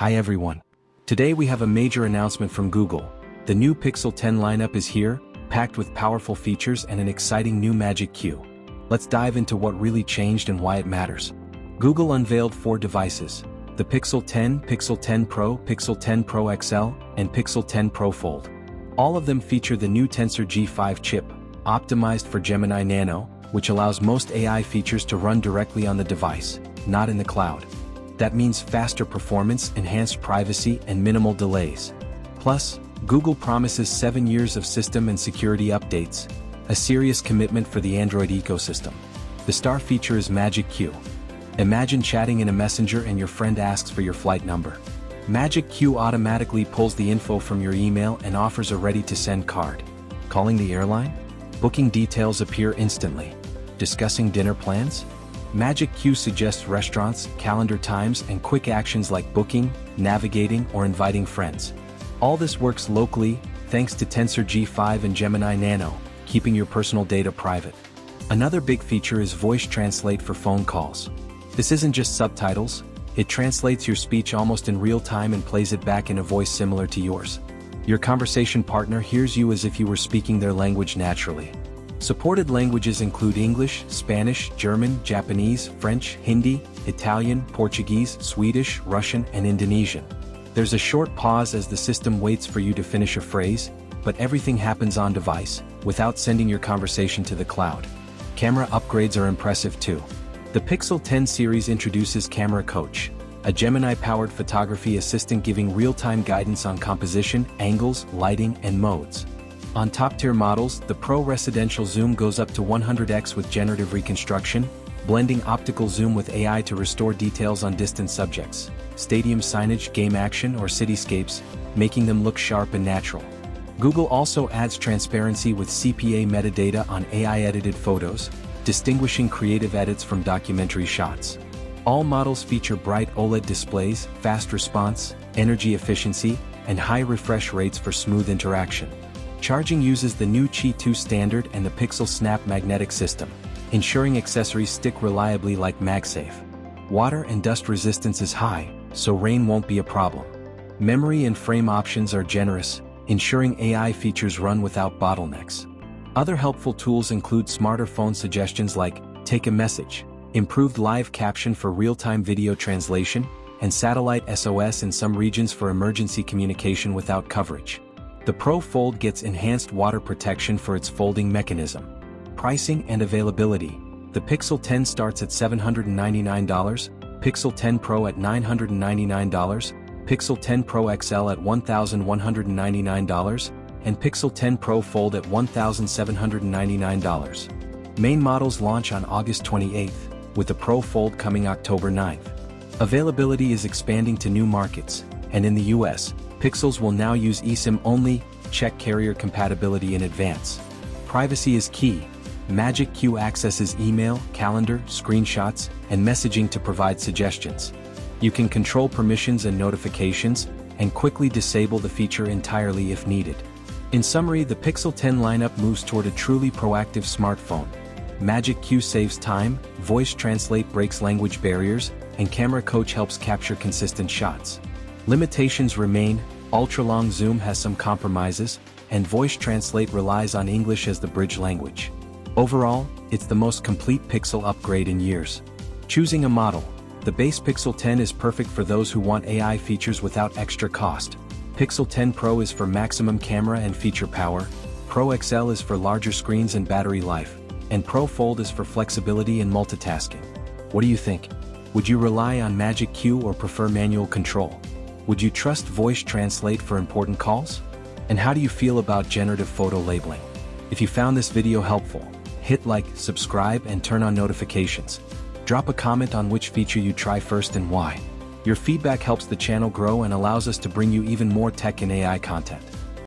Hi everyone. Today we have a major announcement from Google. The new Pixel 10 lineup is here, packed with powerful features and an exciting new Magic Q. Let's dive into what really changed and why it matters. Google unveiled 4 devices: the Pixel 10, Pixel 10 Pro, Pixel 10 Pro XL, and Pixel 10 Pro Fold. All of them feature the new Tensor G5 chip, optimized for Gemini Nano, which allows most AI features to run directly on the device, not in the cloud. That means faster performance, enhanced privacy, and minimal delays. Plus, Google promises 7 years of system and security updates, a serious commitment for the Android ecosystem. The star feature is Magic Q. Imagine chatting in a messenger and your friend asks for your flight number. Magic Q automatically pulls the info from your email and offers a ready-to-send card. Calling the airline? Booking details appear instantly. Discussing dinner plans? Magic Q suggests restaurants, calendar times, and quick actions like booking, navigating, or inviting friends. All this works locally, thanks to Tensor G5 and Gemini Nano, keeping your personal data private. Another big feature is Voice Translate for phone calls. This isn't just subtitles, it translates your speech almost in real time and plays it back in a voice similar to yours. Your conversation partner hears you as if you were speaking their language naturally. Supported languages include English, Spanish, German, Japanese, French, Hindi, Italian, Portuguese, Swedish, Russian, and Indonesian. There's a short pause as the system waits for you to finish a phrase, but everything happens on device, without sending your conversation to the cloud. Camera upgrades are impressive too. The Pixel 10 series introduces Camera Coach, a Gemini-powered photography assistant giving real-time guidance on composition, angles, lighting, and modes. On top-tier models, the Pro Residential Zoom goes up to 100x with generative reconstruction, blending optical zoom with AI to restore details on distant subjects, stadium signage, game action, or cityscapes, making them look sharp and natural. Google also adds transparency with CPA metadata on AI-edited photos, distinguishing creative edits from documentary shots. All models feature bright OLED displays, fast response, energy efficiency, and high refresh rates for smooth interaction. Charging uses the new Qi 2 standard and the Pixel Snap magnetic system, ensuring accessories stick reliably like MagSafe. Water and dust resistance is high, so rain won't be a problem. Memory and frame options are generous, ensuring AI features run without bottlenecks. Other helpful tools include smarter phone suggestions like Take a Message, improved live caption for real-time video translation, and satellite SOS in some regions for emergency communication without coverage. The Pro Fold gets enhanced water protection for its folding mechanism. Pricing and availability: the Pixel 10 starts at $799, Pixel 10 Pro at $999, Pixel 10 Pro XL at $1,199, and Pixel 10 Pro Fold at $1,799. Main models launch on August 28th, with the Pro Fold coming October 9th. Availability is expanding to new markets, and in the US, Pixels will now use eSIM-only, check carrier compatibility in advance. Privacy is key. Magic Q accesses email, calendar, screenshots, and messaging to provide suggestions. You can control permissions and notifications, and quickly disable the feature entirely if needed. In summary, the Pixel 10 lineup moves toward a truly proactive smartphone. Magic Q saves time, Voice Translate breaks language barriers, and Camera Coach helps capture consistent shots. Limitations remain: ultra-long zoom has some compromises, and Voice Translate relies on English as the bridge language. Overall, it's the most complete Pixel upgrade in years. Choosing a model: the base Pixel 10 is perfect for those who want AI features without extra cost. Pixel 10 Pro is for maximum camera and feature power, Pro XL is for larger screens and battery life, and Pro Fold is for flexibility and multitasking. What do you think? Would you rely on Magic Q or prefer manual control? Would you trust Voice Translate for important calls? And how do you feel about generative photo labeling? If you found this video helpful, hit like, subscribe, and turn on notifications. Drop a comment on which feature you try first and why. Your feedback helps the channel grow and allows us to bring you even more tech and AI content.